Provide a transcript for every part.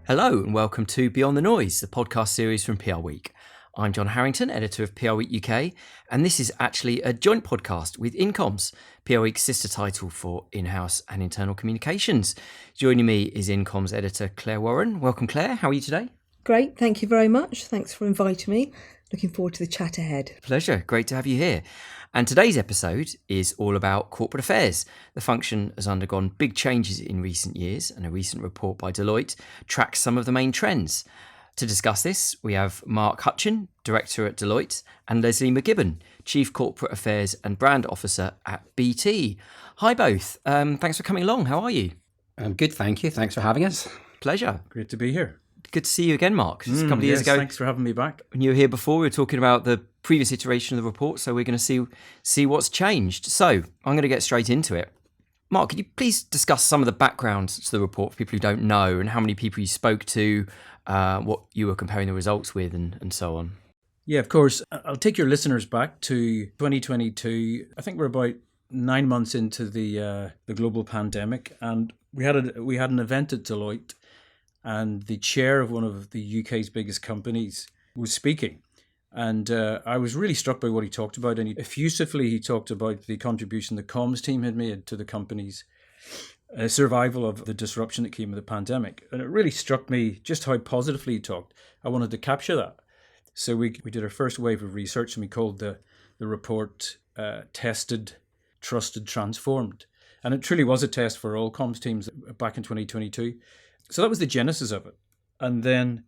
Hello and welcome to Beyond the Noise, the podcast series from PRWeek. I'm John Harrington, editor of PRWeek UK, and this is actually a joint podcast with In.Comms, PRWeek's sister title for in-house and internal communications. Joining me is In.Comms editor Claire Warren. Welcome, Claire. How are you today? Great, thank you very much. Thanks for inviting me. Looking forward to the chat ahead. Pleasure. Great to have you here. And today's episode is all about corporate affairs. The function has undergone big changes in recent years, and a recent report by Deloitte tracks some of the main trends. To discuss this, we have Mark Hutcheon, director at Deloitte, and Leslie McGibbon, chief corporate affairs and brand officer at BT. Hi both. Thanks for coming along. How are you? I'm good, thank you. Thanks for having us. Pleasure. Great to be here. Good to see you again, Mark. Just a couple of years ago. Thanks for having me back. When you were here before, we were talking about the previous iteration of the report, so we're going to see what's changed. So I'm going to get straight into it. Mark, could you please discuss some of the background to the report for people who don't know, and how many people you spoke to, what you were comparing the results with, and so on? Yeah, of course. I'll take your listeners back to 2022. I think we're about 9 months into the global pandemic, and we had an event at Deloitte, and the chair of one of the UK's biggest companies was speaking. And I was really struck by what he talked about. And effusively, he talked about the contribution the comms team had made to the company's survival of the disruption that came with the pandemic. And it really struck me just how positively he talked. I wanted to capture that. So we did our first wave of research, and we called the report Tested, Trusted, Transformed. And it truly was a test for all comms teams back in 2022. So that was the genesis of it. And then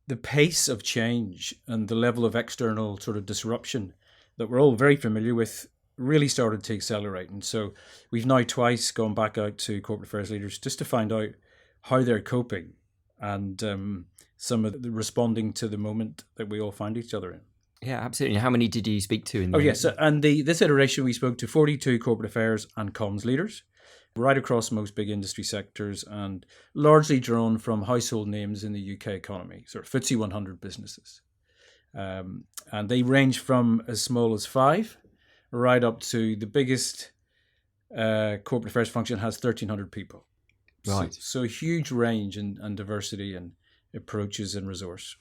the pace of change and the level of external sort of disruption that we're all very familiar with really started to accelerate. And so we've now twice gone back out to corporate affairs leaders just to find out how they're coping and some of the responding to the moment that we all find each other in. Yeah, absolutely. How many did you speak to? Yes. And this iteration, we spoke to 42 corporate affairs and comms leaders right across most big industry sectors, and largely drawn from household names in the UK economy, sort of FTSE 100 businesses. And they range from as small as 5 right up to the biggest corporate affairs function has 1,300 people. Right. So a huge range and diversity and approaches and resource.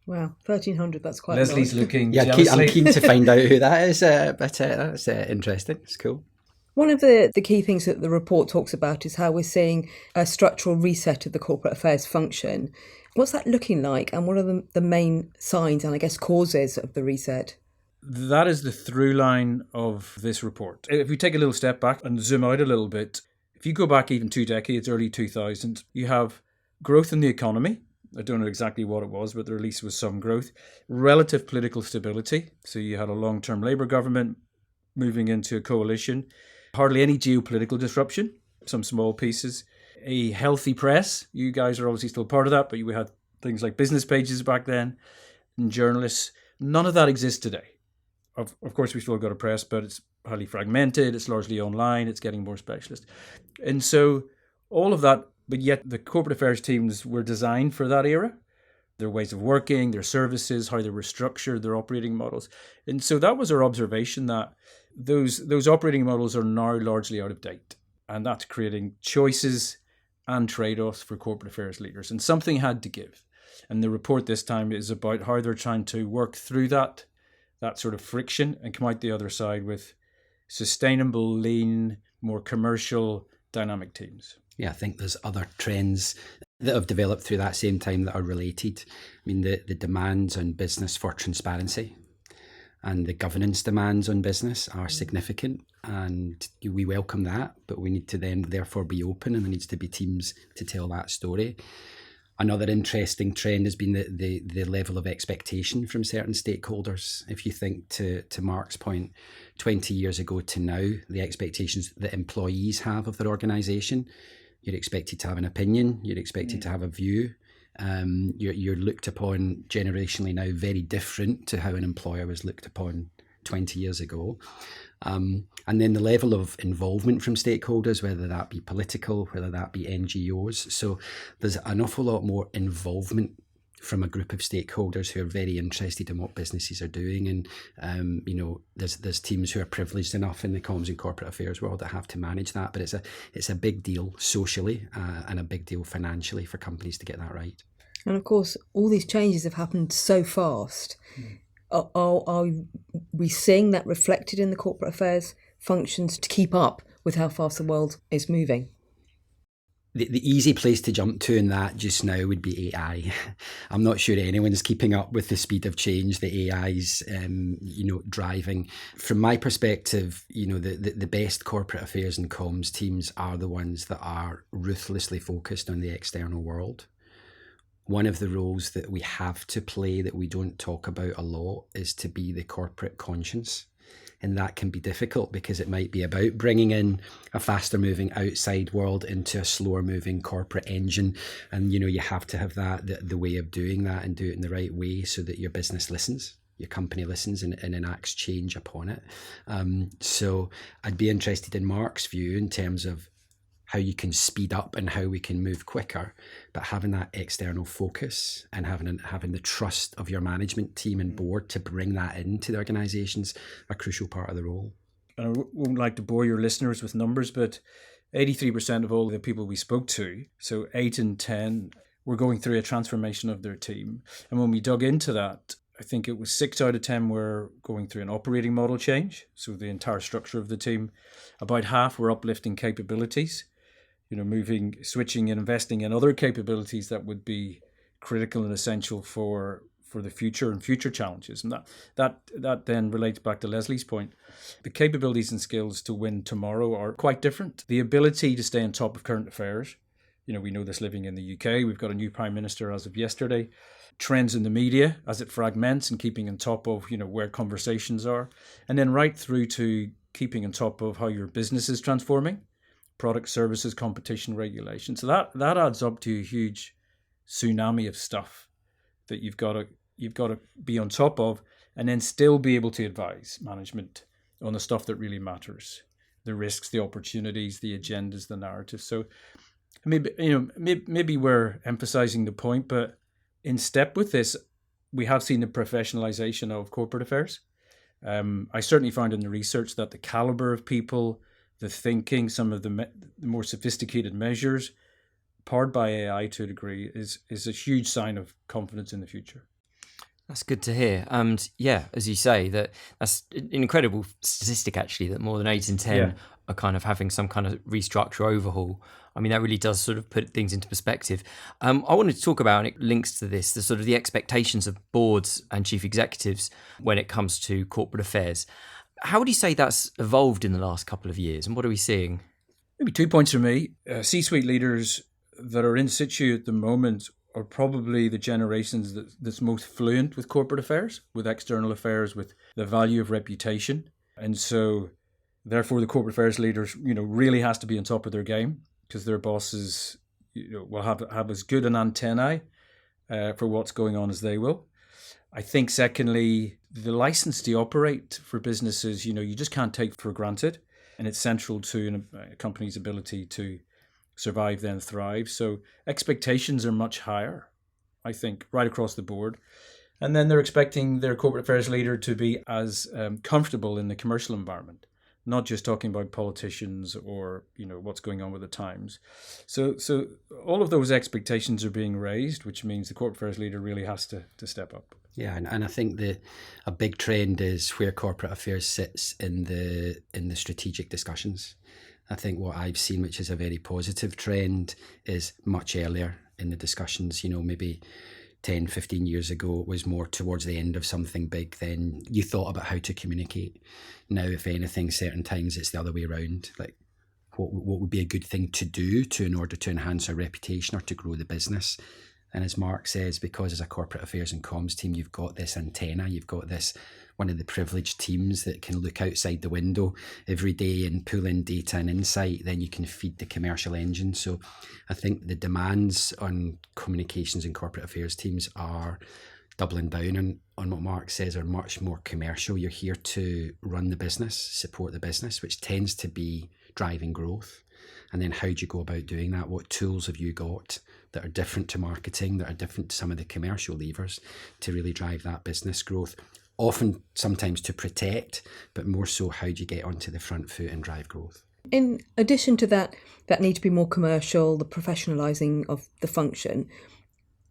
Wow, 1,300, that's quite Leslie's a lot. looking Yeah, jealously. I'm keen to find out who that is, but that's interesting. It's cool. One of the key things that the report talks about is how we're seeing a structural reset of the corporate affairs function. What's that looking like, and what are the main signs and, I guess, causes of the reset? That is the through line of this report. If we take a little step back and zoom out a little bit, if you go back even 2 decades, early 2000s, you have growth in the economy. I don't know exactly what it was, but there at least was some growth. Relative political stability. So you had a long-term Labour government moving into a coalition. Hardly any geopolitical disruption, some small pieces. A healthy press. You guys are obviously still part of that, but we had things like business pages back then and journalists. None of that exists today. Of course, we still got a press, but it's highly fragmented. It's largely online. It's getting more specialist. And so all of that, but yet the corporate affairs teams were designed for that era. Their ways of working, their services, how they were structured, their operating models. And so that was our observation, that those operating models are now largely out of date. And that's creating choices and trade-offs for corporate affairs leaders. And something had to give. And the report this time is about how they're trying to work through that sort of friction and come out the other side with sustainable, lean, more commercial, dynamic teams. Yeah, I think there's other trends that have developed through that same time that are related. I mean, the demands on business for transparency and the governance demands on business are significant, and we welcome that, but we need to then therefore be open, and there needs to be teams to tell that story. Another interesting trend has been the level of expectation from certain stakeholders. If you think to Mark's point, 20 years ago to now, the expectations that employees have of their organisation, you're expected to have an opinion, you're expected to have a view. You're looked upon generationally now very different to how an employer was looked upon 20 years ago. And then the level of involvement from stakeholders, whether that be political, whether that be NGOs. So there's an awful lot more involvement from a group of stakeholders who are very interested in what businesses are doing. And, there's teams who are privileged enough in the comms and corporate affairs world that have to manage that. But it's a big deal socially and a big deal financially for companies to get that right. And of course, all these changes have happened so fast. Are we seeing that reflected in the corporate affairs functions to keep up with how fast the world is moving? The easy place to jump to in that just now would be AI. I'm not sure anyone's keeping up with the speed of change that AI's, driving. From my perspective, the best corporate affairs and comms teams are the ones that are ruthlessly focused on the external world. One of the roles that we have to play that we don't talk about a lot is to be the corporate conscience. And that can be difficult because it might be about bringing in a faster moving outside world into a slower moving corporate engine. And, you have to have the way of doing that and do it in the right way so that your business listens, your company listens and enacts change upon it. So I'd be interested in Mark's view in terms of how you can speed up and how we can move quicker, but having that external focus and having the trust of your management team and board to bring that into the organisation's a crucial part of the role. And I won't like to bore your listeners with numbers, but 83% of all the people we spoke to, so 8 in 10, were going through a transformation of their team. And when we dug into that, I think it was 6 out of 10 were going through an operating model change, so the entire structure of the team. About half were uplifting capabilities, switching and investing in other capabilities that would be critical and essential for the future and future challenges. And that then relates back to Leslie's point. The capabilities and skills to win tomorrow are quite different. The ability to stay on top of current affairs. We know this living in the UK. We've got a new Prime Minister as of yesterday. Trends in the media as it fragments and keeping on top of, where conversations are. And then right through to keeping on top of how your business is transforming. Product, services, competition, regulation. So that adds up to a huge tsunami of stuff that you've got to be on top of, and then still be able to advise management on the stuff that really matters, the risks, the opportunities, the agendas, the narratives. So maybe we're emphasizing the point, but in step with this, we have seen the professionalization of corporate affairs. I certainly found in the research that the caliber of people, the thinking, some of the more sophisticated measures, powered by AI to a degree, is a huge sign of confidence in the future. That's good to hear. And as you say, that's an incredible statistic, actually, that more than 8 in 10 are kind of having some kind of restructure overhaul. I mean, that really does sort of put things into perspective. I wanted to talk about, and it links to this, the sort of the expectations of boards and chief executives when it comes to corporate affairs. How would you say that's evolved in the last couple of years, and what are we seeing? Maybe 2 points from me. C-suite leaders that are in situ at the moment are probably the generations that's most fluent with corporate affairs, with external affairs, with the value of reputation. And so, therefore, the corporate affairs leaders, really has to be on top of their game because their bosses, will have as good an antennae for what's going on as they will. I think, secondly, the license to operate for businesses, you just can't take for granted. And it's central to a company's ability to survive, then thrive. So expectations are much higher, I think, right across the board. And then they're expecting their corporate affairs leader to be as comfortable in the commercial environment, not just talking about politicians or, what's going on with the Times. So all of those expectations are being raised, which means the corporate affairs leader really has to step up. Yeah, and I think a big trend is where corporate affairs sits in the strategic discussions. I think what I've seen, which is a very positive trend, is much earlier in the discussions. Maybe 10, 15 years ago, it was more towards the end of something big. Then you thought about how to communicate. Now, if anything, certain times it's the other way around. Like, what would be a good thing to do in order to enhance our reputation or to grow the business? And as Mark says, because as a corporate affairs and comms team, you've got this antenna, you've got this one of the privileged teams that can look outside the window every day and pull in data and insight, then you can feed the commercial engine. So I think the demands on communications and corporate affairs teams are doubling down on what Mark says, are much more commercial. You're here to run the business, support the business, which tends to be driving growth. And then how do you go about doing that? What tools have you got? that are different to marketing, that are different to some of the commercial levers to really drive that business growth. Often, sometimes to protect, but more so how do you get onto the front foot and drive growth? In addition to that need to be more commercial, the professionalising of the function,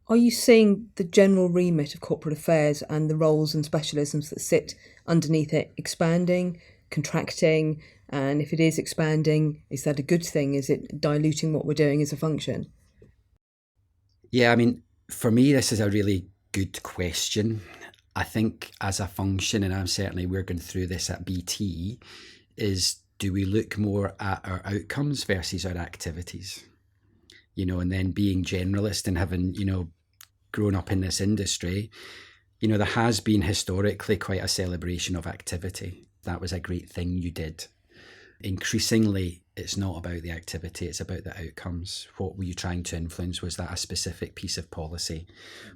are you seeing the general remit of corporate affairs and the roles and specialisms that sit underneath it expanding, contracting? And if it is expanding, is that a good thing? Is it diluting what we're doing as a function? Yeah, I mean, for me, this is a really good question. I think as a function, and we're going through this at BT, is do we look more at our outcomes versus our activities? And then being generalist and having, grown up in this industry, there has been historically quite a celebration of activity. That was a great thing you did. Increasingly, it's not about the activity, it's about the outcomes. What were you trying to influence? Was that a specific piece of policy?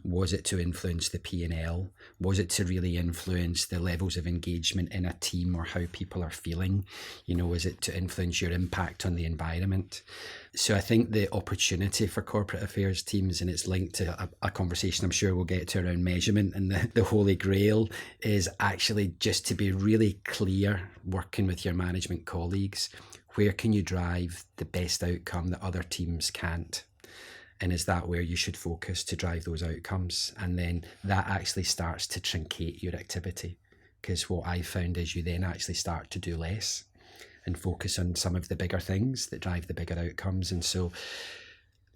Was it to influence the P&L? Was it to really influence the levels of engagement in a team or how people are feeling? Was it to influence your impact on the environment? So I think the opportunity for corporate affairs teams, and it's linked to a conversation I'm sure we'll get to around measurement and the holy grail, is actually just to be really clear, working with your management colleagues, where can you drive the best outcome that other teams can't? And is that where you should focus to drive those outcomes? And then that actually starts to truncate your activity. Because what I found is you then actually start to do less and focus on some of the bigger things that drive the bigger outcomes. And so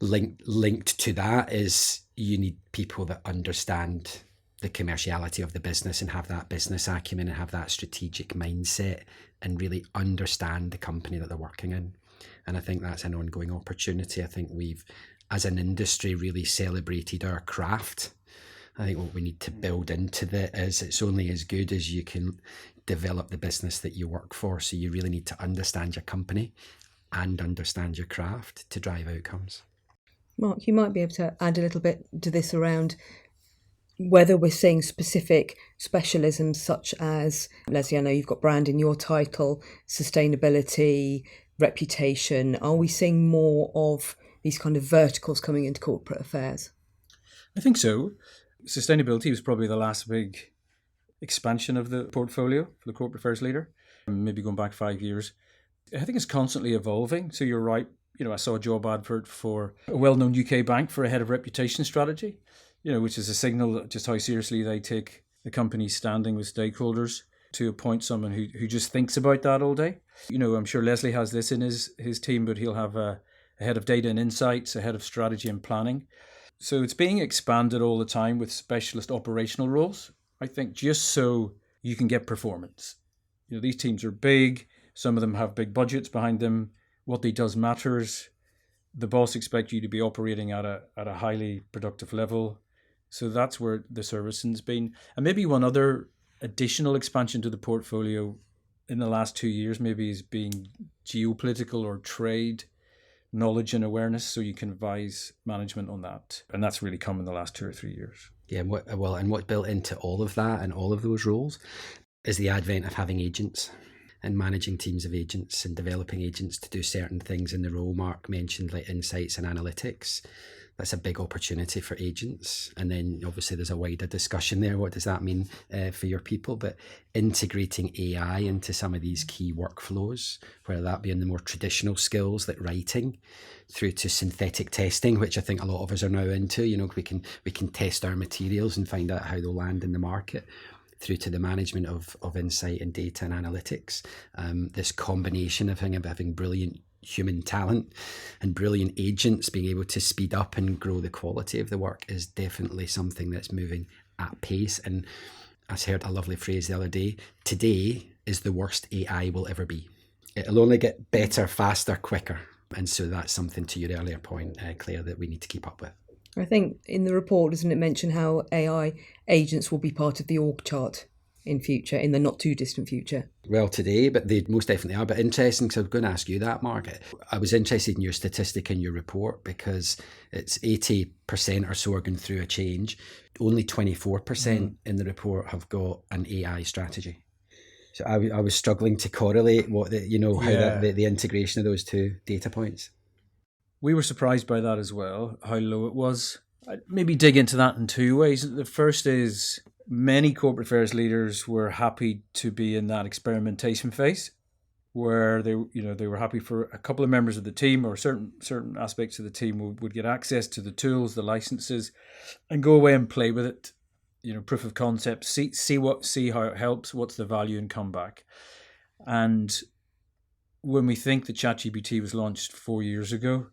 linked to that is you need people that understand the commerciality of the business and have that business acumen and have that strategic mindset and really understand the company that they're working in. And I think that's an ongoing opportunity. I think we've, as an industry, really celebrated our craft. I think what we need to build into that is it's only as good as you can develop the business that you work for. So you really need to understand your company and understand your craft to drive outcomes. Mark, you might be able to add a little bit to this around whether we're seeing specific specialisms such as, Leslie, I know you've got brand in your title, sustainability, reputation. Are we seeing more of these kind of verticals coming into corporate affairs? I think so. Sustainability was probably the last big expansion of the portfolio for the corporate affairs leader, maybe going back 5 years. I think it's constantly evolving. So you're right. I saw a job advert for a well-known UK bank for a head of reputation strategy, which is a signal that just how seriously they take the company's standing with stakeholders to appoint someone who just thinks about that all day. I'm sure Leslie has this in his team, but he'll have a head of data and insights, a head of strategy and planning. So it's being expanded all the time with specialist operational roles, I think, just so you can get performance. These teams are big. Some of them have big budgets behind them. What they does matters. The boss expects you to be operating at a highly productive level. So that's where the servicing's been. And maybe one other additional expansion to the portfolio in the last 2 years maybe is being geopolitical or trade knowledge and awareness, so you can advise management on that. And that's really come in the last 2 or 3 years. Yeah, and what built into all of that and all of those roles is the advent of having agents and managing teams of agents and developing agents to do certain things in the role. Mark mentioned like insights and analytics. That's a big opportunity for agents. And then obviously there's a wider discussion there. What does that mean for your people? But integrating AI into some of these key workflows, whether that be in the more traditional skills like writing, through to synthetic testing, which I think a lot of us are now into. We can test our materials and find out how they'll land in the market, through to the management of insight and data and analytics. This combination of having brilliant human talent and brilliant agents being able to speed up and grow the quality of the work is definitely something that's moving at pace. And I heard a lovely phrase the other day: today is the worst AI will ever be. It'll only get better, faster, quicker. And so that's something, to your earlier point, Claire, that we need to keep up with. I think in the report, doesn't it mention how AI agents will be part of the org chart in future, in the not too distant future? Well, today, but they most definitely are. But interesting, because I was going to ask you that, Mark. I was interested in your statistic in your report, because it's 80% or so are going through a change. Only 24% in the report have got an AI strategy. So I was struggling to correlate what the integration of those two data points. We were surprised by that as well, how low it was. I'd maybe dig into that in two ways. The first is many corporate affairs leaders were happy to be in that experimentation phase, where they were happy for a couple of members of the team or certain aspects of the team would get access to the tools, the licenses, and go away and play with it. Proof of concept, see how it helps, what's the value, and come back. And when we think that ChatGPT was launched 4 years ago,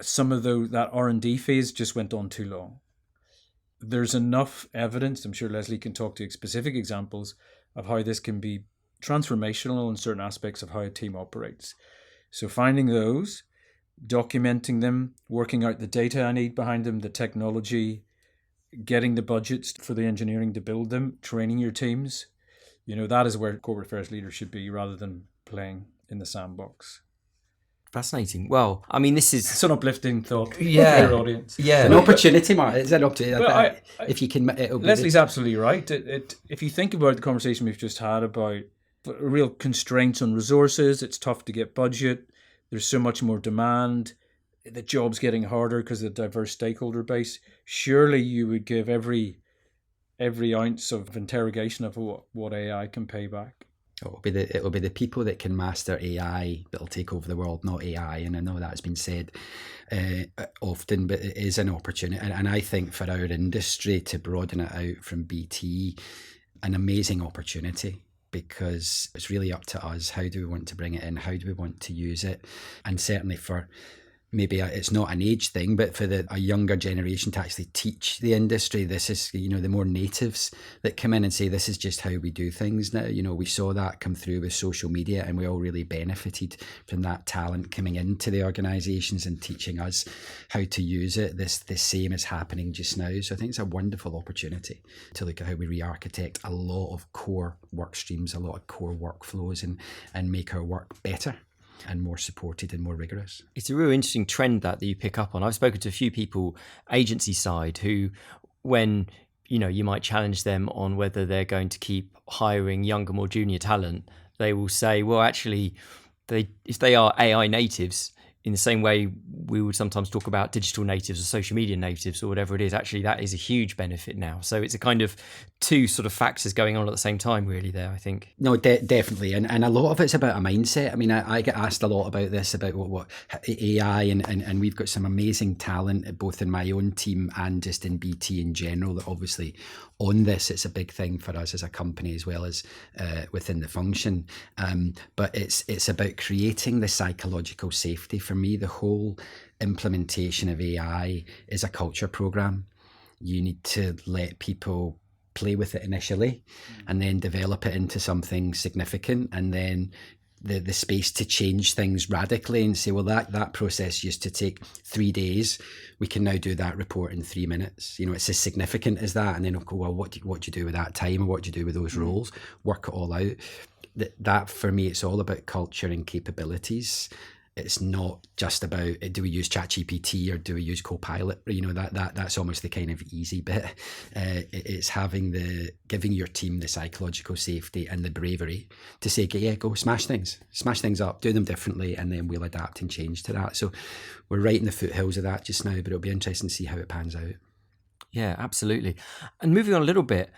some of that R&D phase just went on too long. There's enough evidence, I'm sure Leslie can talk to specific examples of how this can be transformational in certain aspects of how a team operates. So finding those, documenting them, working out the data I need behind them, the technology, getting the budgets for the engineering to build them, training your teams, that is where corporate affairs leaders should be rather than playing in the sandbox. Fascinating. Well, I mean, this is... It's an uplifting thought for your audience. Yeah. It's an opportunity, Mark. It's an opportunity. Well, if you can... Leslie's absolutely right. If you think about the conversation we've just had about real constraints on resources, it's tough to get budget, there's so much more demand, the job's getting harder because of the diverse stakeholder base. Surely you would give every ounce of interrogation of what AI can pay back. It'll be the people that can master AI that'll take over the world, not AI. And I know that's been said often, but it is an opportunity. And I think for our industry to broaden it out from BT, an amazing opportunity, because it's really up to us. How do we want to bring it in? How do we want to use it? And certainly for maybe it's not an age thing, but for a younger generation to actually teach the industry, this is, the more natives that come in and say, this is just how we do things now. We saw that come through with social media, and we all really benefited from that talent coming into the organisations and teaching us how to use it. The same is happening just now. So I think it's a wonderful opportunity to look at how we re-architect a lot of core work streams, a lot of core workflows, and make our work better and more supported and more rigorous. It's a real interesting trend that you pick up on. I've spoken to a few people agency side who, when you might challenge them on whether they're going to keep hiring younger, more junior talent, they will say, well, actually, if they are AI natives, in the same way we would sometimes talk about digital natives or social media natives or whatever it is, actually that is a huge benefit now. So it's a kind of two sort of factors going on at the same time really there, I think. No, definitely. And a lot of it's about a mindset. I mean, I get asked a lot about this, about what AI, and we've got some amazing talent both in my own team and just in BT in general that obviously on this, it's a big thing for us as a company as well as within the function. But it's about creating the psychological safety. For me, the whole implementation of AI is a culture program. You need to let people play with it initially and then develop it into something significant, and then the space to change things radically and say, well, that process used to take 3 days. We can now do that report in 3 minutes. It's as significant as that. And then, well, what do you do with that time? What do you do with those roles? Work it all out. That for me, it's all about culture and capabilities. It's not just about, do we use ChatGPT or do we use Copilot? That's almost the kind of easy bit. It's giving your team the psychological safety and the bravery to say, yeah, go smash things up, do them differently, and then we'll adapt and change to that. So we're right in the foothills of that just now, but it'll be interesting to see how it pans out. Yeah, absolutely. And moving on a little bit,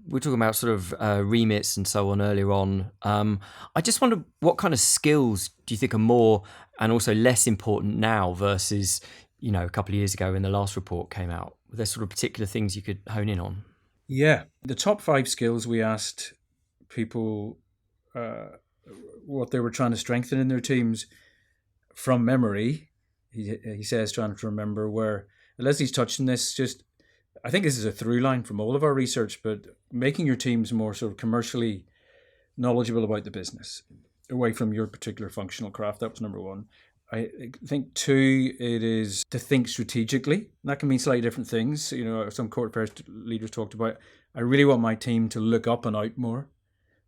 we're talking about sort of remits and so on earlier on. I just wonder, what kind of skills do you think are more and also less important now versus, a couple of years ago when the last report came out? Were there sort of particular things you could hone in on? Yeah. The top 5 skills, we asked people what they were trying to strengthen in their teams from memory. He says trying to remember where, Leslie's touched on this, I think this is a through line from all of our research, but making your teams more sort of commercially knowledgeable about the business, away from your particular functional craft. That was number 1. I think 2, it is to think strategically. That can mean slightly different things. Some corporate affairs leaders talked about, I really want my team to look up and out more,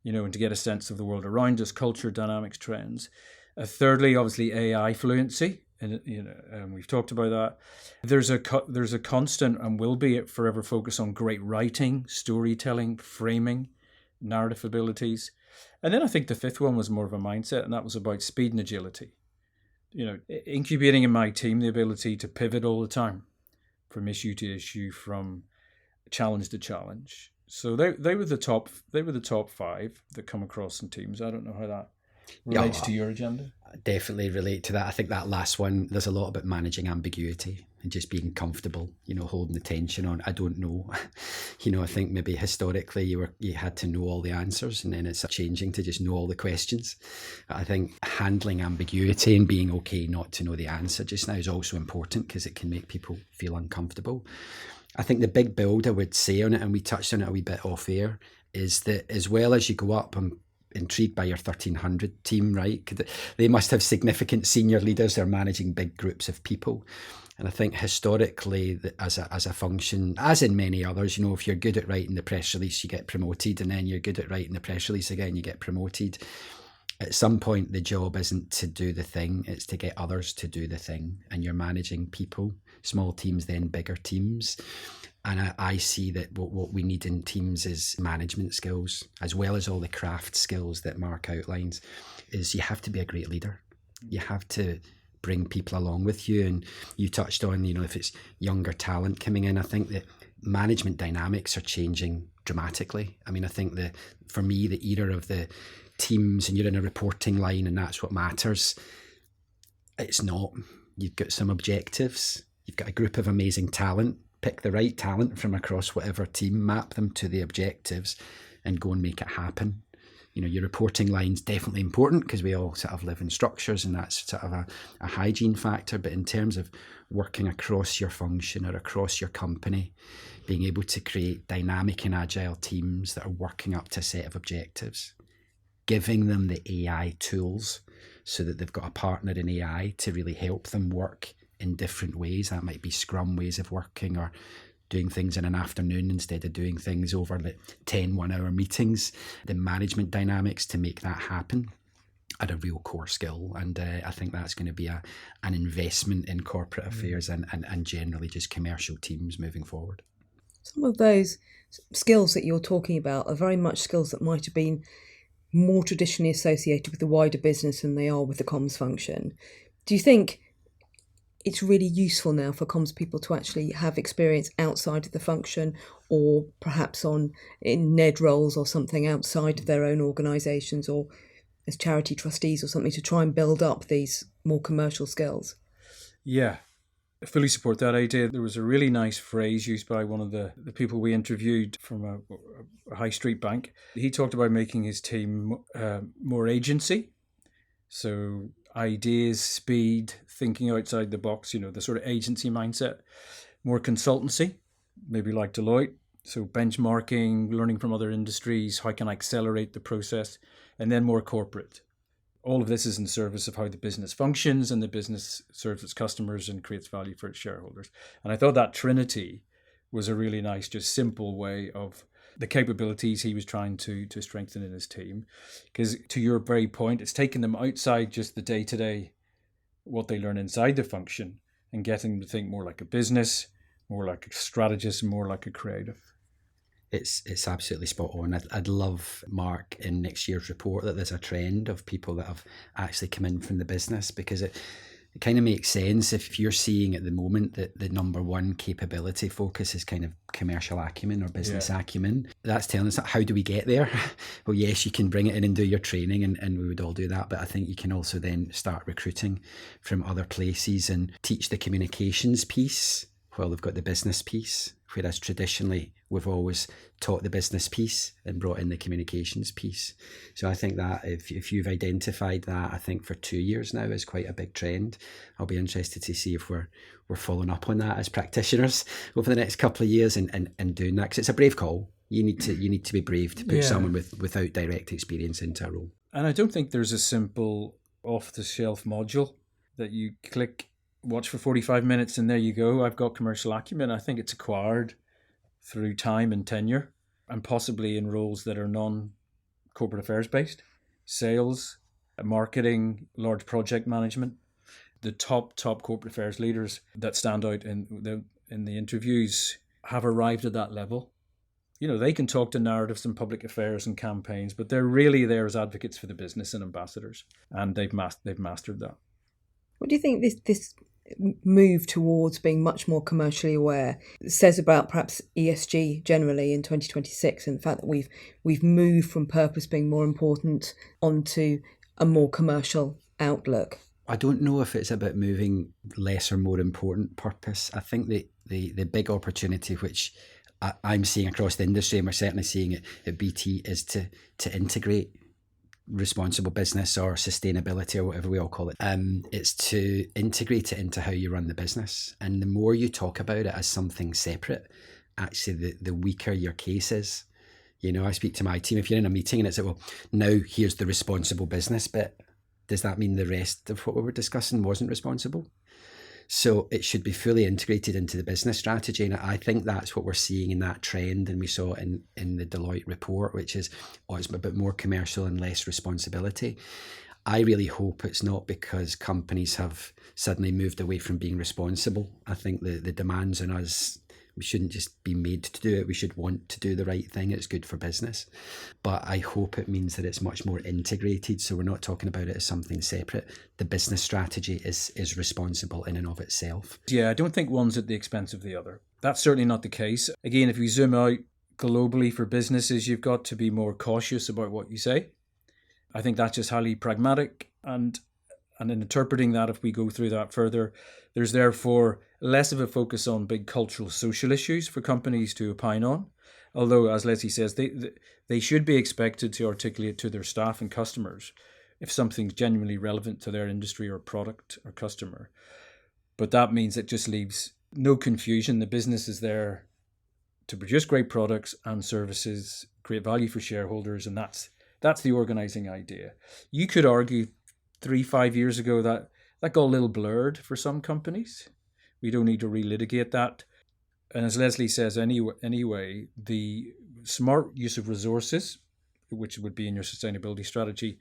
and to get a sense of the world around us, culture, dynamics, trends. Thirdly, obviously AI fluency. And we've talked about that. There's a constant and will be a forever focus on great writing, storytelling, framing, narrative abilities. And then I think the 5th one was more of a mindset, and that was about speed and agility. incubating in my team the ability to pivot all the time, from issue to issue, from challenge to challenge. So they were the top 5 that come across in teams. I don't know how that relates to your agenda. I definitely relate to that. I think that last one, there's a lot about managing ambiguity and just being comfortable, holding the tension on, I don't know. I think maybe historically you had to know all the answers, and then it's changing to just know all the questions. I think handling ambiguity and being okay not to know the answer just now is also important, because it can make people feel uncomfortable. I think the big build I would say on it, and we touched on it a wee bit off air, is that as well as you go up, I'm intrigued by your 1300 team, right? They must have significant senior leaders. They're managing big groups of people. And I think historically, as a function, as in many others, if you're good at writing the press release, you get promoted, and then you're good at writing the press release again, you get promoted. At some point, the job isn't to do the thing, it's to get others to do the thing. And you're managing people, small teams, then bigger teams. And I see that what we need in teams is management skills, as well as all the craft skills that Mark outlines. Is you have to be a great leader. You have to bring people along with you. And you touched on, if it's younger talent coming in, I think that management dynamics are changing dramatically. I mean, I think for me, the era of the teams and you're in a reporting line and that's what matters, it's not. You've got some objectives. You've got a group of amazing talent. Pick the right talent from across whatever team, map them to the objectives and go and make it happen. Your reporting line's definitely important because we all sort of live in structures and that's sort of a hygiene factor. But in terms of working across your function or across your company, being able to create dynamic and agile teams that are working up to a set of objectives, giving them the AI tools so that they've got a partner in AI to really help them work in different ways. That might be Scrum ways of working, or doing things in an afternoon instead of doing things over 10 one-hour meetings. The management dynamics to make that happen are a real core skill. And I think that's going to be an investment in corporate affairs and generally just commercial teams moving forward. Some of those skills that you're talking about are very much skills that might have been more traditionally associated with the wider business than they are with the comms function. Do you think it's really useful now for comms people to actually have experience outside of the function, or perhaps in NED roles or something outside of their own organisations, or as charity trustees or something, to try and build up these more commercial skills? Yeah, I fully support that idea. There was a really nice phrase used by one of the people we interviewed from a high street bank. He talked about making his team more agency. So ideas, speed, thinking outside the box, the sort of agency mindset, more consultancy, maybe like Deloitte. So benchmarking, learning from other industries, how can I accelerate the process, and then more corporate. All of this is in service of how the business functions and the business serves its customers and creates value for its shareholders. And I thought that trinity was a really nice, just simple way of the capabilities he was trying to strengthen in his team. Because to your very point, it's taking them outside just the day-to-day, what they learn inside the function, and getting them to think more like a business, more like a strategist, more like a creative. It's absolutely spot on. I'd love, Mark, in next year's report that there's a trend of people that have actually come in from the business, because it kind of makes sense if you're seeing at the moment that the number one capability focus is kind of commercial acumen or business acumen. That's telling us, how do we get there? Well, yes, you can bring it in and do your training, and we would all do that. But I think you can also then start recruiting from other places and teach the communications piece while they've got the business piece. Whereas traditionally, we've always taught the business piece and brought in the communications piece. So I think that if you've identified that, I think for 2 years now is quite a big trend. I'll be interested to see if we're following up on that as practitioners over the next couple of years and doing that, because it's a brave call. You need to be brave to put someone without direct experience into a role. And I don't think there's a simple off-the-shelf module that you click, watch for 45 minutes, and there you go. I've got commercial acumen. I think it's acquired through time and tenure, and possibly in roles that are non-corporate affairs based. Sales, marketing, large project management. The top corporate affairs leaders that stand out in the interviews have arrived at that level. They can talk to narratives and public affairs and campaigns, but they're really there as advocates for the business and ambassadors, and they've mastered that. What do you think this move towards being much more commercially aware says about perhaps ESG generally in 2026, and the fact that we've moved from purpose being more important onto a more commercial outlook? I don't know if it's about moving less or more important purpose. I think the big opportunity which I'm seeing across the industry, and we're certainly seeing it at BT, is to integrate responsible business or sustainability or whatever we all call it. It's to integrate it into how you run the business. And the more you talk about it as something separate, actually the weaker your case is. You know, I speak to my team, if you're in a meeting and it's like, well, now here's the responsible business bit. Does that mean the rest of what we were discussing wasn't responsible? So it should be fully integrated into the business strategy. And I think that's what we're seeing in that trend. And we saw it in the Deloitte report, which is, it's a bit more commercial and less responsibility. I really hope it's not because companies have suddenly moved away from being responsible. I think the demands on us, we shouldn't just be made to do it. We should want to do the right thing. It's good for business. But I hope it means that it's much more integrated. So we're not talking about it as something separate. The business strategy is responsible in and of itself. Yeah, I don't think one's at the expense of the other. That's certainly not the case. Again, if we zoom out globally for businesses, you've got to be more cautious about what you say. I think that's just highly pragmatic. And in interpreting that, if we go through that further, there's therefore less of a focus on big cultural social issues for companies to opine on. Although, as Leslie says, they should be expected to articulate to their staff and customers if something's genuinely relevant to their industry or product or customer. But that means it just leaves no confusion. The business is there to produce great products and services, create value for shareholders, and that's the organizing idea. You could argue 3-5 years ago that got a little blurred for some companies. We don't need to relitigate that. And as Leslie says, anyway, the smart use of resources, which would be in your sustainability strategy,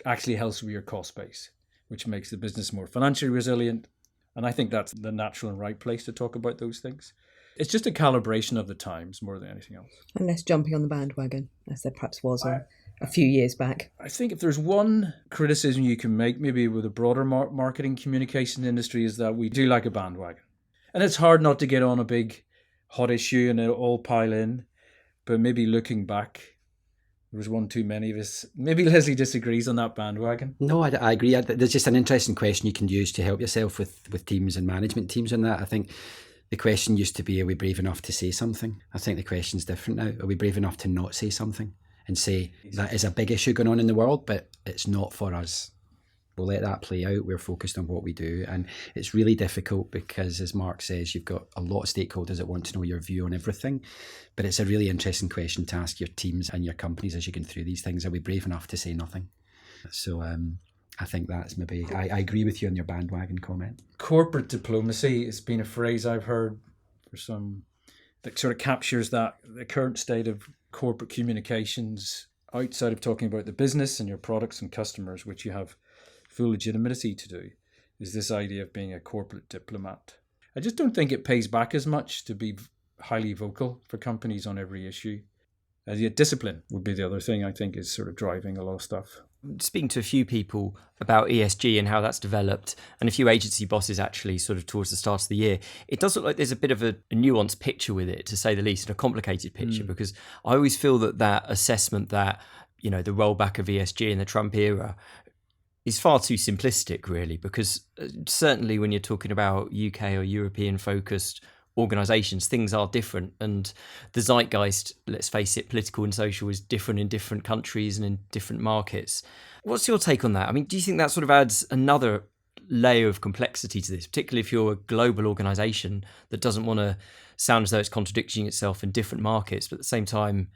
actually helps with your cost base, which makes the business more financially resilient. And I think that's the natural and right place to talk about those things. It's just a calibration of the times more than anything else. And less jumping on the bandwagon, as there perhaps was a few years back. I think if there's one criticism you can make, maybe with a broader marketing communication industry, is that we do like a bandwagon. And it's hard not to get on a big hot issue and it'll all pile in. But maybe looking back, there was one too many of us. Maybe Leslie disagrees on that bandwagon. No, I agree. There's just an interesting question you can use to help yourself with teams and management teams on that. I think the question used to be, are we brave enough to say something? I think the question's different now. Are we brave enough to not say something and say that is a big issue going on in the world, but it's not for us? We'll let that play out. We're focused on what we do. And it's really difficult because, as Mark says, you've got a lot of stakeholders that want to know your view on everything. But it's a really interesting question to ask your teams and your companies as you go through these things. Are we brave enough to say nothing? So I think that's maybe, I agree with you on your bandwagon comment. Corporate diplomacy has been a phrase I've heard for some that sort of captures the current state of corporate communications outside of talking about the business and your products and customers, which you have full legitimacy to do, is this idea of being a corporate diplomat. I just don't think it pays back as much to be highly vocal for companies on every issue. Yet discipline would be the other thing I think is sort of driving a lot of stuff. Speaking to a few people about ESG and how that's developed, and a few agency bosses actually sort of towards the start of the year, it does look like there's a bit of a nuanced picture with it, to say the least, and a complicated picture, because I always feel that assessment that, you know, the rollback of ESG in the Trump era is far too simplistic, really, because certainly when you're talking about UK or European focused organisations, things are different, and the zeitgeist, let's face it, political and social, is different in different countries and in different markets. What's your take on that? I mean, do you think that sort of adds another layer of complexity to this, particularly if you're a global organisation that doesn't want to sound as though it's contradicting itself in different markets, but at the same time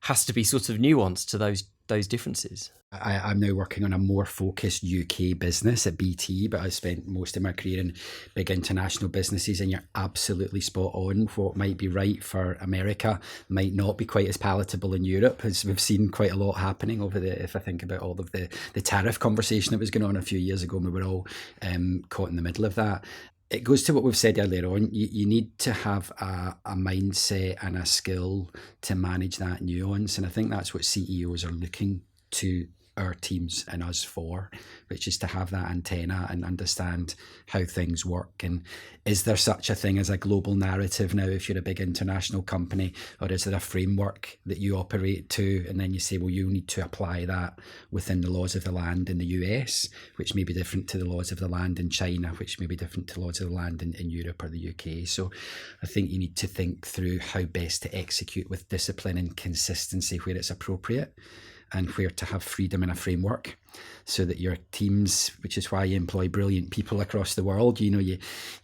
has to be sort of nuanced to those differences? I'm now working on a more focused UK business at BT, but I spent most of my career in big international businesses, and you're absolutely spot on. What might be right for America might not be quite as palatable in Europe, as we've seen quite a lot happening if I think about all of the tariff conversation that was going on a few years ago, and we were all caught in the middle of that. It goes to what we've said earlier on. You need to have a mindset and a skill to manage that nuance. And I think that's what CEOs are looking to our teams and us for, which is to have that antenna and understand how things work. And is there such a thing as a global narrative now if you're a big international company, or is there a framework that you operate to, and then you say, well, you need to apply that within the laws of the land in the US, which may be different to the laws of the land in China, which may be different to laws of the land in Europe or the UK. So I think you need to think through how best to execute with discipline and consistency where it's appropriate, and where to have freedom in a framework so that your teams, which is why you employ brilliant people across the world.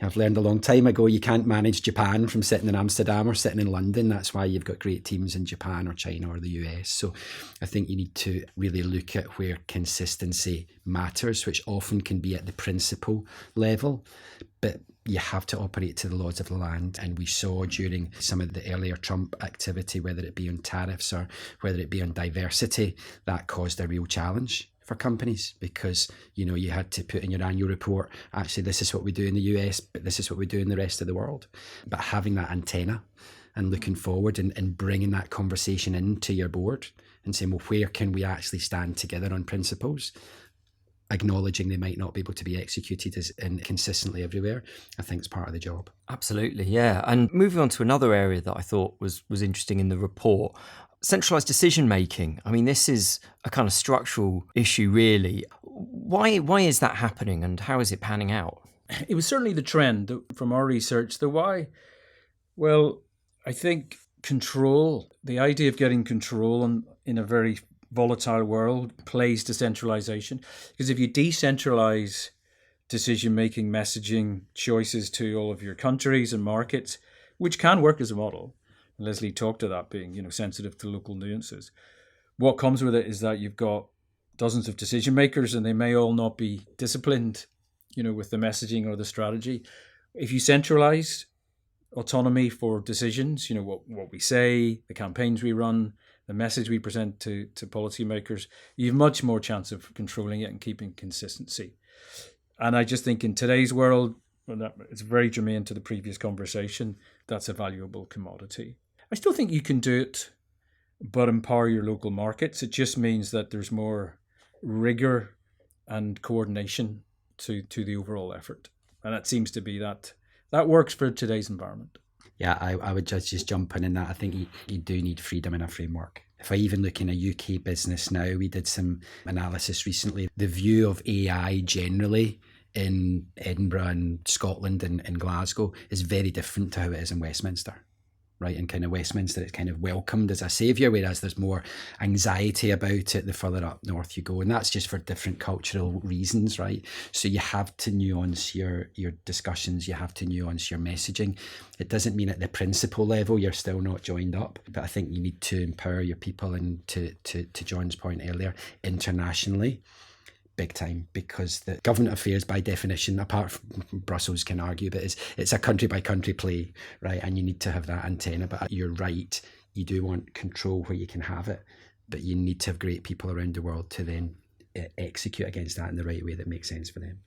I've learned a long time ago, you can't manage Japan from sitting in Amsterdam or sitting in London. That's why you've got great teams in Japan or China or the US. So I think you need to really look at where consistency matters, which often can be at the principle level, but you have to operate to the laws of the land. And we saw during some of the earlier Trump activity, whether it be on tariffs or whether it be on diversity, that caused a real challenge for companies, because you had to put in your annual report, actually this is what we do in the US, but this is what we do in the rest of the world. But having that antenna and looking forward and bringing that conversation into your board and saying, well, where can we actually stand together on principles, acknowledging they might not be able to be executed and consistently everywhere, I think is part of the job. Absolutely, yeah. And moving on to another area that I thought was interesting in the report, centralised decision making. I mean, this is a kind of structural issue, really. Why is that happening, and how is it panning out? It was certainly the trend from our research. The why, well, I think control, the idea of getting control in a very volatile world plays to centralisation. Because if you decentralise decision-making, messaging, choices to all of your countries and markets, which can work as a model, and Leslie talked to that being, sensitive to local nuances. What comes with it is that you've got dozens of decision makers, and they may all not be disciplined, with the messaging or the strategy. If you centralise autonomy for decisions, what we say, the campaigns we run, the message we present to policymakers, you have much more chance of controlling it and keeping consistency. And I just think in today's world, it's very germane to the previous conversation, that's a valuable commodity. I still think you can do it, but empower your local markets. It just means that there's more rigor and coordination to the overall effort. And that seems to be that works for today's environment. Yeah, I would just jump in that. I think you do need freedom in a framework. If I even look in a UK business now, we did some analysis recently. The view of AI generally in Edinburgh and Scotland and Glasgow is very different to how it is in Westminster. Right, in kind of Westminster, it's kind of welcomed as a saviour, whereas there's more anxiety about it the further up north you go, and that's just for different cultural reasons, right? So you have to nuance your discussions, you have to nuance your messaging. It doesn't mean at the principal level you're still not joined up, but I think you need to empower your people, and to John's point earlier, internationally, big time, because the government affairs by definition, apart from Brussels can argue, but it's a country by country play, right? And you need to have that antenna. But you're right, you do want control where you can have it, but you need to have great people around the world to then execute against that in the right way that makes sense for them.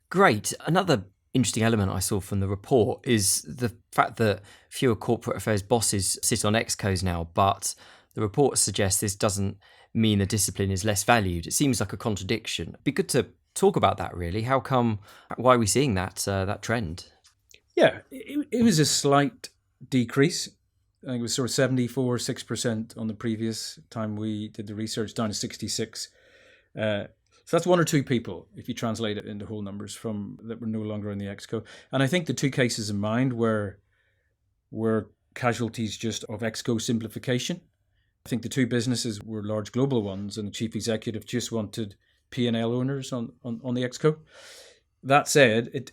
Great. Another interesting element I saw from the report is the fact that fewer corporate affairs bosses sit on excos now, but the report suggests this doesn't mean the discipline is less valued. It seems like a contradiction. It'd be good to talk about that, really. How come, why are we seeing that trend? Yeah, it was a slight decrease. I think it was sort of 6% on the previous time we did the research, down to 66. So that's one or two people, if you translate it into whole numbers, from that were no longer in the exco. And I think the two cases in mind were casualties just of exco simplification. I think the two businesses were large global ones, and the chief executive just wanted P&L owners on the exco. That said,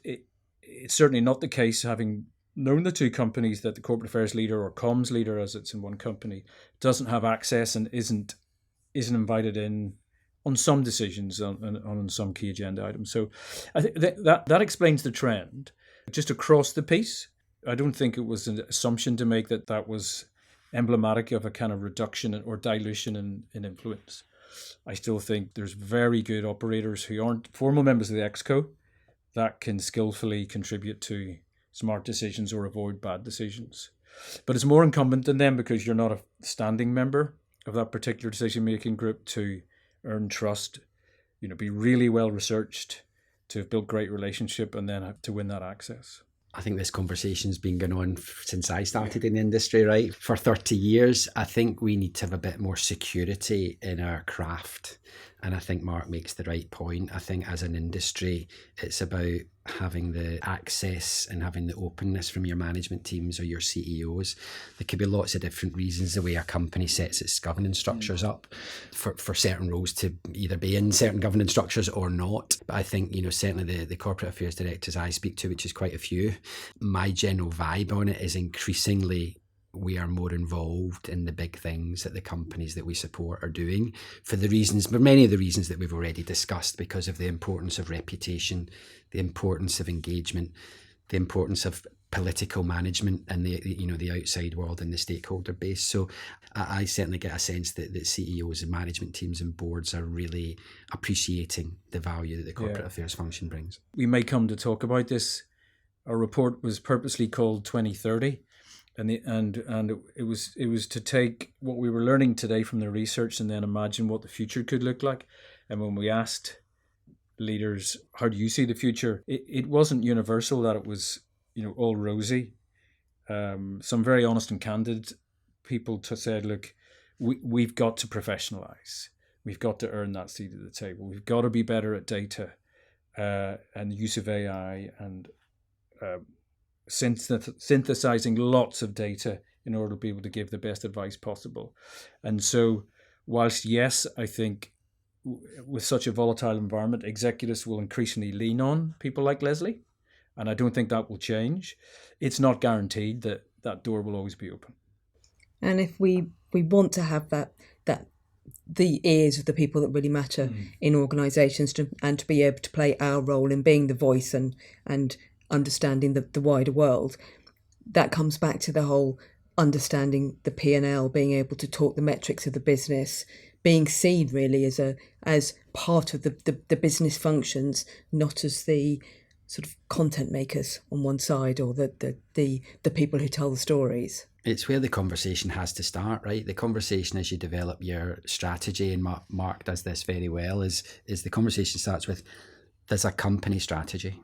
it's certainly not the case, having known the two companies, that the corporate affairs leader, or comms leader as it's in one company, doesn't have access and isn't invited in on some decisions on some key agenda items. So I think that explains the trend. Just across the piece, I don't think it was an assumption to make that was emblematic of a kind of reduction or dilution in influence. I still think there's very good operators who aren't formal members of the exco that can skillfully contribute to smart decisions or avoid bad decisions. But it's more incumbent on them, because you're not a standing member of that particular decision-making group, to earn trust, be really well researched, to have built great relationship, and then to win that access. I think this conversation's been going on since I started in the industry, right? For 30 years. I think we need to have a bit more security in our craft. And I think Mark makes the right point. I think as an industry, it's about having the access and having the openness from your management teams or your CEOs. There could be lots of different reasons the way a company sets its governance structures up for certain roles to either be in certain governance structures or not. But I think, certainly the corporate affairs directors I speak to, which is quite a few, my general vibe on it is increasingly we are more involved in the big things that the companies that we support are doing for many of the reasons that we've already discussed, because of the importance of reputation, the importance of engagement, the importance of political management and the outside world and the stakeholder base. So I certainly get a sense that CEOs and management teams and boards are really appreciating the value that the corporate affairs function brings. We may come to talk about this. Our report was purposely called 2030. And it was to take what we were learning today from the research and then imagine what the future could look like. And when we asked leaders, how do you see the future? It wasn't universal that it was, all rosy. Some very honest and candid people said, look, we've got to professionalize. We've got to earn that seat at the table. We've got to be better at data and the use of AI and synthesizing lots of data in order to be able to give the best advice possible. And so whilst, yes, I think with such a volatile environment, executives will increasingly lean on people like Leslie, and I don't think that will change. It's not guaranteed that that door will always be open. And if we want to have that the ears of the people that really matter in organisations and to be able to play our role in being the voice and understanding the wider world, that comes back to the whole understanding the P&L, being able to talk the metrics of the business, being seen really as part of the business functions, not as the sort of content makers on one side or the people who tell the stories. It's where the conversation has to start, right? The conversation as you develop your strategy, and Mark does this very well, is the conversation starts with, there's a company strategy.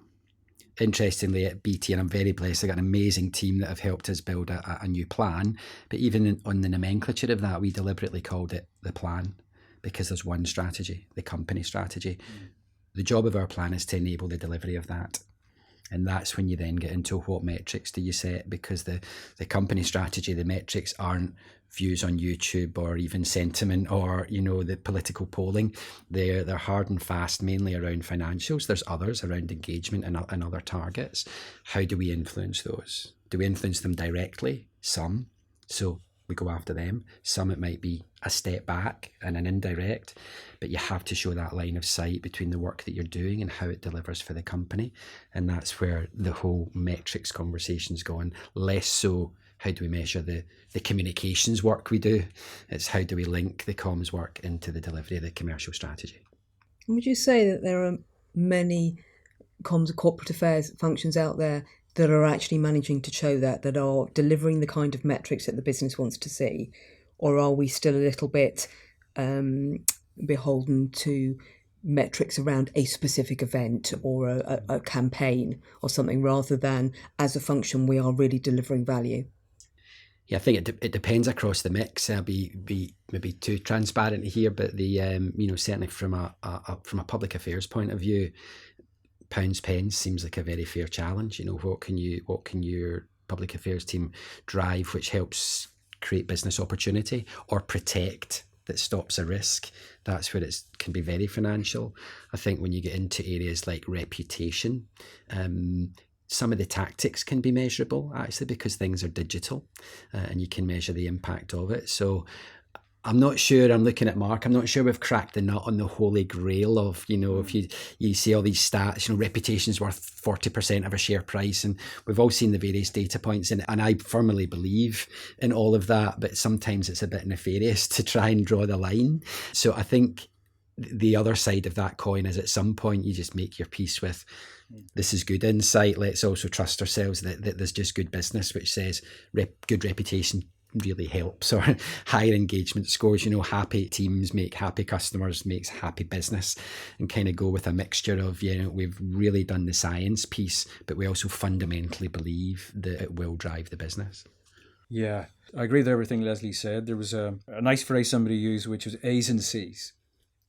Interestingly, at BT, and I'm very blessed, I got an amazing team that have helped us build a new plan. But even on the nomenclature of that, we deliberately called it the plan, because there's one strategy, the company strategy. The job of our plan is to enable the delivery of that. And that's when you then get into what metrics do you set, because the company strategy, the metrics aren't views on YouTube or even sentiment or, the political polling. They're hard and fast, mainly around financials. There's others around engagement and other targets. How do we influence those? Do we influence them directly? Some. So we go after them. Some it might be a step back and an indirect, but you have to show that line of sight between the work that you're doing and how it delivers for the company. And that's where the whole metrics conversation's gone. Less so, how do we measure the communications work we do? It's how do we link the comms work into the delivery of the commercial strategy? Would you say that there are many comms and corporate affairs functions out there that are actually managing to show that are delivering the kind of metrics that the business wants to see? Or are we still a little bit beholden to metrics around a specific event or a campaign or something, rather than as a function we are really delivering value? Yeah, I think it depends across the mix. I'll be maybe too transparent here, but the certainly from a public affairs point of view, pounds pence seems like a very fair challenge. What can your public affairs team drive which helps create business opportunity or protect that stops a risk? That's where it can be very financial. I think when you get into areas like reputation, some of the tactics can be measurable actually, because things are digital and you can measure the impact of it. So I'm not sure, I'm looking at Mark, I'm not sure we've cracked the nut on the holy grail of, if you see all these stats, reputation's worth 40% of a share price, and we've all seen the various data points, and I firmly believe in all of that, but sometimes it's a bit nefarious to try and draw the line. So I think the other side of that coin is at some point you just make your peace with, this is good insight, let's also trust ourselves that there's just good business, which says good reputation really helps. Or higher engagement scores, happy teams make happy customers, makes happy business, and kind of go with a mixture of, we've really done the science piece, but we also fundamentally believe that it will drive the business. Yeah, I agree with everything Leslie said. There was a nice phrase somebody used, which was A's and C's.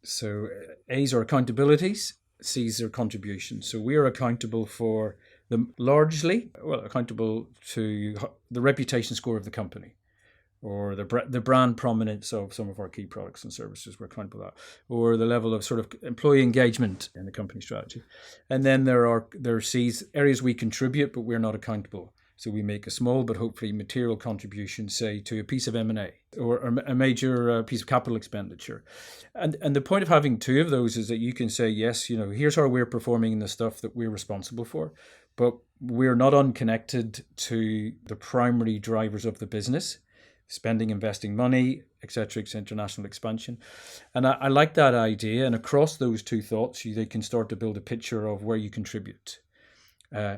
So A's are accountabilities, C's are contributions. So we are accountable for accountable to the reputation score of the company, or the brand prominence of some of our key products and services. We're accountable for that, or the level of sort of employee engagement in the company strategy. And then there are C's, areas we contribute, but we're not accountable. So we make a small but hopefully material contribution, say, to a piece of M&A or a major piece of capital expenditure. And the point of having two of those is that you can say, yes, here's how we're performing in the stuff that we're responsible for, but we're not unconnected to the primary drivers of the business, spending, investing money, etc., international expansion. And I like that idea. And across those two thoughts, they can start to build a picture of where you contribute.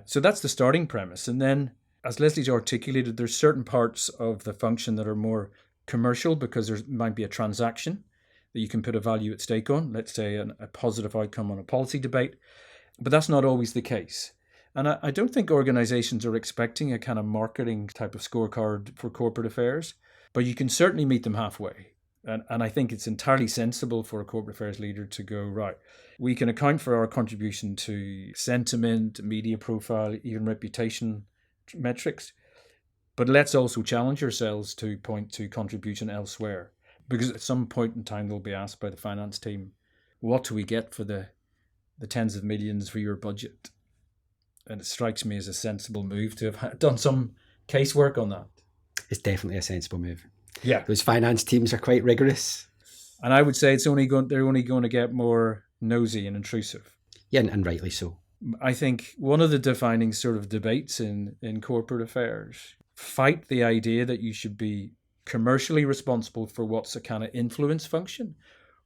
So that's the starting premise. And then, as Leslie's articulated, there's certain parts of the function that are more commercial because there might be a transaction that you can put a value at stake on, let's say a positive outcome on a policy debate. But that's not always the case. And I don't think organizations are expecting a kind of marketing type of scorecard for corporate affairs, but you can certainly meet them halfway. And I think it's entirely sensible for a corporate affairs leader to go, right, we can account for our contribution to sentiment, media profile, even reputation metrics, but let's also challenge ourselves to point to contribution elsewhere, because at some point in time they'll be asked by the finance team, what do we get for the tens of millions for your budget? And it strikes me as a sensible move to have done some casework on that. It's definitely a sensible move. Yeah, those finance teams are quite rigorous, and I would say they're only going to get more nosy and intrusive. Yeah, and rightly so. I think one of the defining sort of debates in corporate affairs fight the idea that you should be commercially responsible for what's a kind of influence function,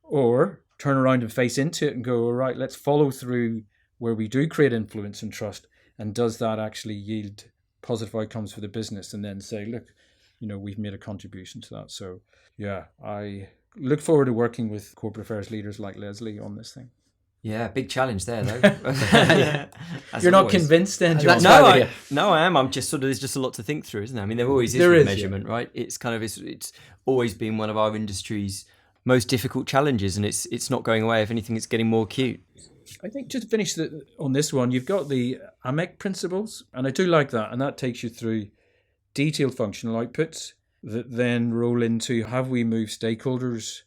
or turn around and face into it and go, all right, let's follow through where we do create influence and trust, and does that actually yield positive outcomes for the business, and then say, look, we've made a contribution to that. So yeah, I look forward to working with corporate affairs leaders like Leslie on this thing. Yeah, big challenge there, though. You're not convinced then, John? No, I am. I'm just there's just a lot to think through, isn't there? I mean, there always is with measurement, right? It's kind of, it's always been one of our industry's most difficult challenges, and it's not going away. If anything, it's getting more acute. I think just to finish on this one, you've got the AMEC principles, and I do like that, and that takes you through detailed functional outputs that then roll into, have we moved stakeholders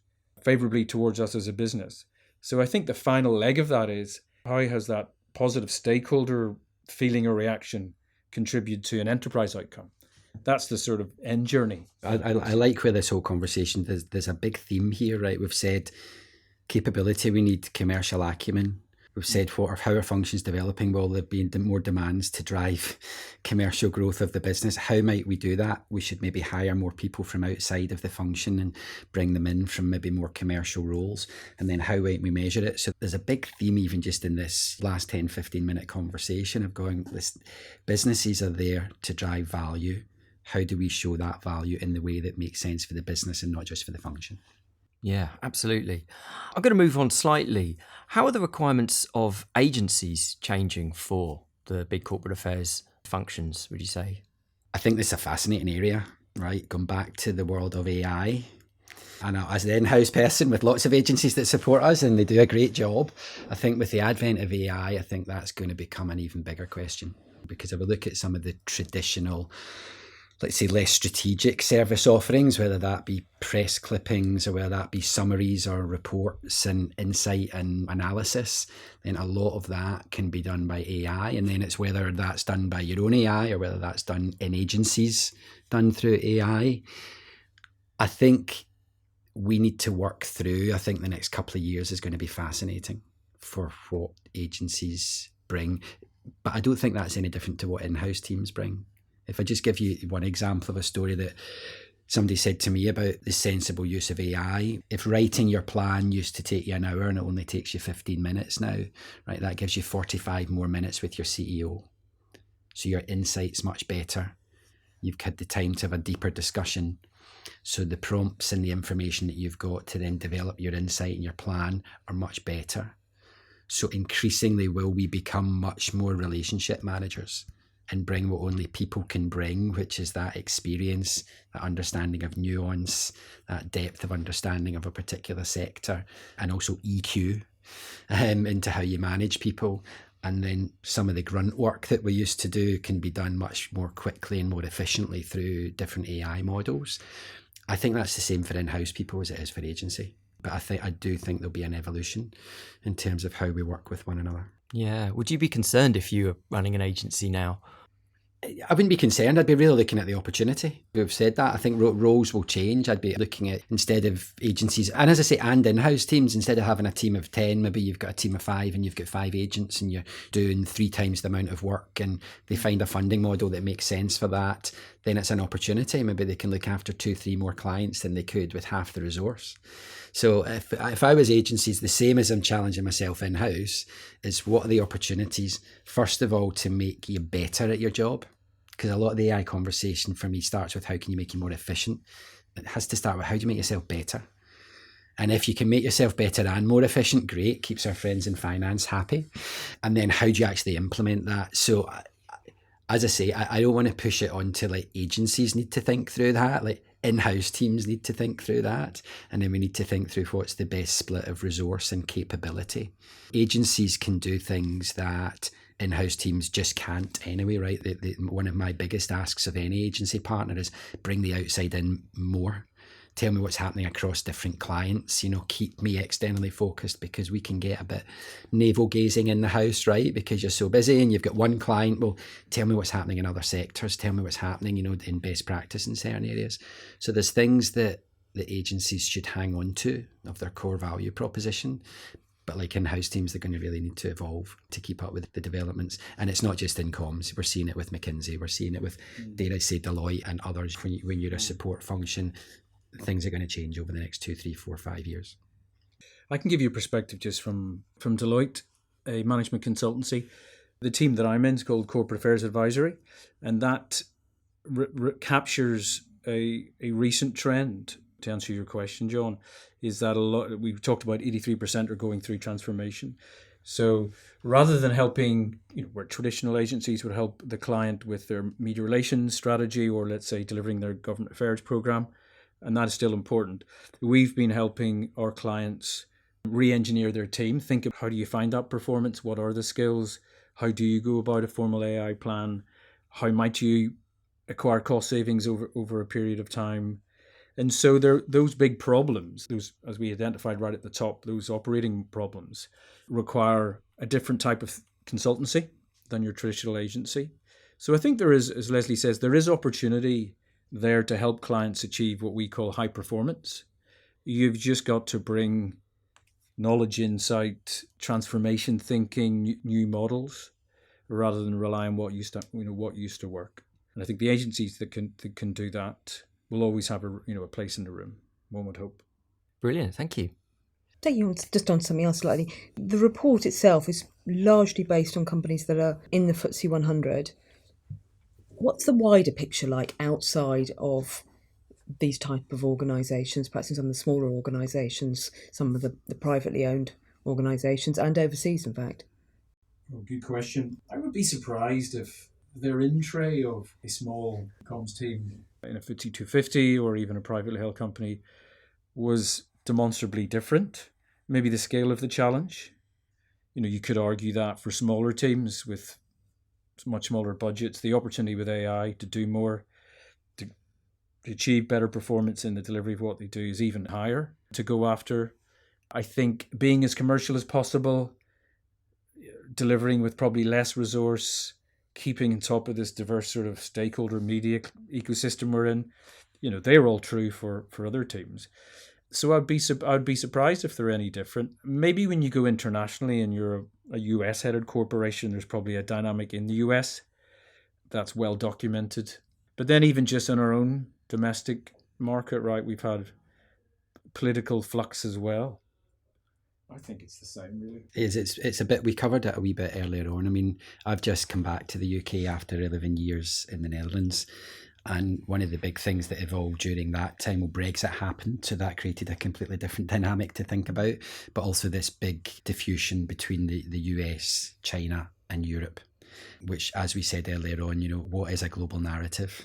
favorably towards us as a business? So I think the final leg of that is, how has that positive stakeholder feeling or reaction contribute to an enterprise outcome? That's the sort of end journey. I like where this whole conversation, there's a big theme here, right? We've said capability, we need commercial acumen. We've said how are functions developing? Well, there being more demands to drive commercial growth of the business. How might we do that? We should maybe hire more people from outside of the function and bring them in from maybe more commercial roles. And then how might we measure it? So there's a big theme even just in this last 10, 15-minute conversation of going, businesses are there to drive value. How do we show that value in the way that makes sense for the business and not just for the function? Yeah, absolutely. I'm going to move on slightly. How are the requirements of agencies changing for the big corporate affairs functions, would you say? I think this is a fascinating area, right? Going back to the world of AI. And as the in-house person with lots of agencies that support us, and they do a great job, I think with the advent of AI, I think that's going to become an even bigger question. Because if we look at some of the traditional, let's say, less strategic service offerings, whether that be press clippings or whether that be summaries or reports and insight and analysis, then a lot of that can be done by AI. And then it's whether that's done by your own AI or whether that's done in agencies done through AI. I think we need to work through, I think the next couple of years is going to be fascinating for what agencies bring. But I don't think that's any different to what in-house teams bring. If I just give you one example of a story that somebody said to me about the sensible use of AI, if writing your plan used to take you an hour and it only takes you 15 minutes now, right, that gives you 45 more minutes with your CEO. So your insight's much better. You've had the time to have a deeper discussion. So the prompts and the information that you've got to then develop your insight and your plan are much better. So increasingly will we become much more relationship managers and bring what only people can bring, which is that experience, that understanding of nuance, that depth of understanding of a particular sector, and also EQ into how you manage people. And then some of the grunt work that we used to do can be done much more quickly and more efficiently through different AI models. I think that's the same for in-house people as it is for agency. But I do think there'll be an evolution in terms of how we work with one another. Yeah. Would you be concerned if you were running an agency now? I wouldn't be concerned. I'd be really looking at the opportunity. We've said that. I think roles will change. I'd be looking at, instead of agencies, and as I say, and in-house teams, instead of having a team of 10, maybe you've got a team of 5 and you've got 5 agents and you're doing 3 times the amount of work, and they find a funding model that makes sense for that. Then it's an opportunity. Maybe they can look after 2-3 more clients than they could with half the resource. So if I was agencies, the same as I'm challenging myself in-house, is what are the opportunities, first of all, to make you better at your job? Because a lot of the AI conversation for me starts with how can you make you more efficient? It has to start with how do you make yourself better? And if you can make yourself better and more efficient, great, keeps our friends in finance happy. And then how do you actually implement that? So as I say, I don't want to push it on to like agencies need to think through that, like in-house teams need to think through that. And then we need to think through what's the best split of resource and capability. Agencies can do things that in-house teams just can't anyway, right? One of my biggest asks of any agency partner is bring the outside in more. Tell me what's happening across different clients, keep me externally focused, because we can get a bit navel gazing in the house, right? Because you're so busy and you've got one client. Well, tell me what's happening in other sectors. Tell me what's happening, in best practice in certain areas. So there's things that the agencies should hang on to of their core value proposition. But like in-house teams, they're going to really need to evolve to keep up with the developments. And it's not just In.Comms. We're seeing it with McKinsey. We're seeing it with, dare I say, Deloitte and others. When you're a support function, things are going to change over the next 2, 3, 4, 5 years. I can give you a perspective just from Deloitte, a management consultancy. The team that I'm in is called Corporate Affairs Advisory, and that captures a recent trend. To answer your question, John, is that we've talked about 83% are going through transformation. So rather than helping, where traditional agencies would help the client with their media relations strategy, or let's say delivering their government affairs program, and that is still important, we've been helping our clients re-engineer their team, think of how do you find that performance, what are the skills, how do you go about a formal AI plan, how might you acquire cost savings over a period of time. And so those big problems, those, as we identified right at the top, those operating problems require a different type of consultancy than your traditional agency. So I think there is, as Leslie says, there is opportunity there to help clients achieve what we call high performance. You've just got to bring knowledge, insight, transformation thinking, new models, rather than rely on what used to work. And I think the agencies that can do that will always have a place in the room, one would hope. Brilliant, thank you. Taking on just on something else slightly, the report itself is largely based on companies that are in the FTSE 100. What's the wider picture like outside of these type of organisations, perhaps in some of the smaller organisations, some of the privately owned organisations, and overseas, in fact? Well, good question. I would be surprised if their in-tray of a small comms team in a FTSE 250 or even a privately held company was demonstrably different. Maybe the scale of the challenge. You could argue that for smaller teams with much smaller budgets, the opportunity with AI to do more, to achieve better performance in the delivery of what they do is even higher to go after. I think being as commercial as possible, delivering with probably less resource, keeping on top of this diverse sort of stakeholder media ecosystem we're in, they're all true for other teams. So I'd be surprised if they're any different. Maybe when you go internationally and you're a US headed corporation, there's probably a dynamic in the US that's well documented. But then even just in our own domestic market, right, we've had political flux as well. I think it's the same, really. It's a bit, we covered it a wee bit earlier on. I mean, I've just come back to the UK after 11 years in the Netherlands. And one of the big things that evolved during that time, well, Brexit happened, so that created a completely different dynamic to think about, but also this big diffusion between the US, China and Europe, which, as we said earlier on, what is a global narrative?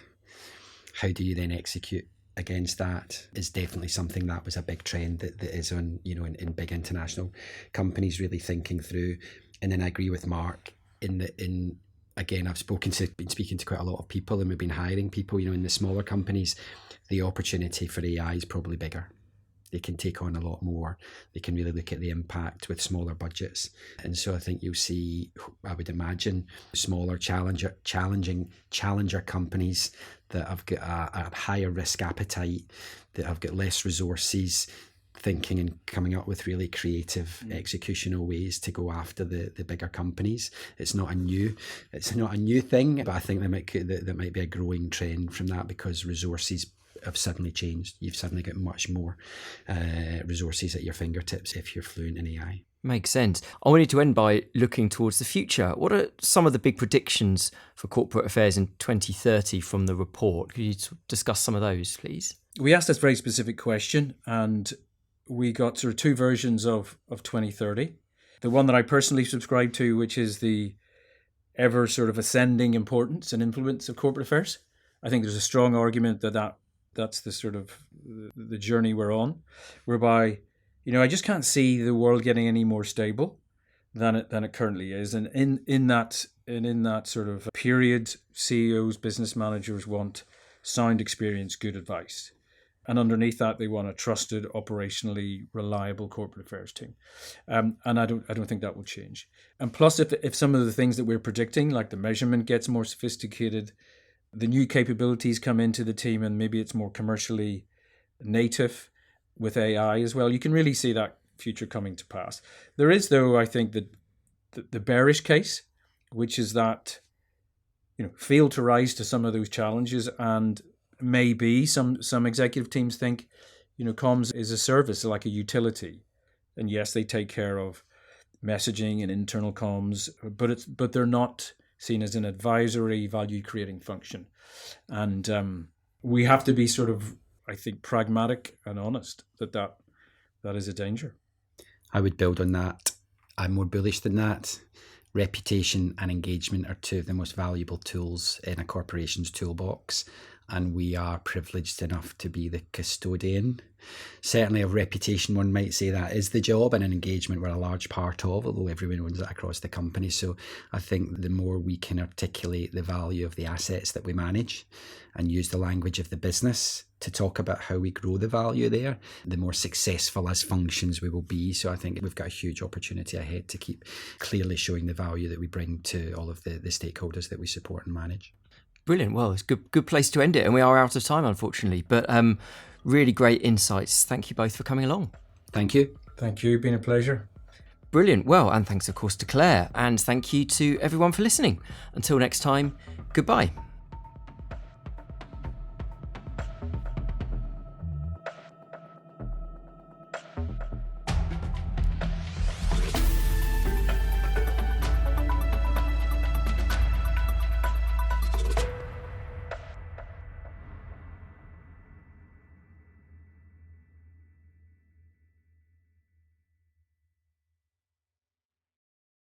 How do you then execute against that is definitely something that was a big trend that is on, in big international companies really thinking through. And then I agree with Mark again, I've been speaking to quite a lot of people, and we've been hiring people, in the smaller companies. The opportunity for AI is probably bigger. They can take on a lot more. They can really look at the impact with smaller budgets. And so I think you'll see, I would imagine, smaller challenger companies that have got a higher risk appetite, that have got less resources, thinking and coming up with really creative executional ways to go after the bigger companies. It's not a new thing, but I think there might be a growing trend from that, because resources have suddenly changed. You've suddenly got much more resources at your fingertips if you're fluent in AI. Makes sense. I wanted to end by looking towards the future. What are some of the big predictions for corporate affairs in 2030 from the report? Could you discuss some of those, please? We asked this very specific question, and we got sort of two versions of 2030. The one that I personally subscribe to, which is the ever sort of ascending importance and influence of corporate affairs. I think there's a strong argument that's the sort of the journey we're on, whereby, I just can't see the world getting any more stable than it currently is. And in that sort of period, CEOs, business managers want sound experience, good advice. And underneath that, they want a trusted, operationally reliable corporate affairs team. And I don't think that will change. And plus, if some of the things that we're predicting, like the measurement gets more sophisticated, the new capabilities come into the team, and maybe it's more commercially native with AI as well, you can really see that future coming to pass. There is, though, I think, the bearish case, which is that, fail to rise to some of those challenges, and maybe some executive teams think, comms is a service, like a utility. And yes, they take care of messaging and internal comms, but they're not seen as an advisory, value-creating function. And we have to be sort of, I think, pragmatic and honest that is a danger. I would build on that. I'm more bullish than that. Reputation and engagement are two of the most valuable tools in a corporation's toolbox, and we are privileged enough to be the custodian. Certainly of reputation, one might say that is the job, and an engagement we're a large part of, although everyone owns it across the company. So I think the more we can articulate the value of the assets that we manage and use the language of the business to talk about how we grow the value there, the more successful as functions we will be. So I think we've got a huge opportunity ahead to keep clearly showing the value that we bring to all of the stakeholders that we support and manage. Brilliant. Well, it's a good place to end it. And we are out of time, unfortunately. But really great insights. Thank you both for coming along. Thank you. Thank you. Been a pleasure. Brilliant. Well, and thanks, of course, to Claire. And thank you to everyone for listening. Until next time, goodbye.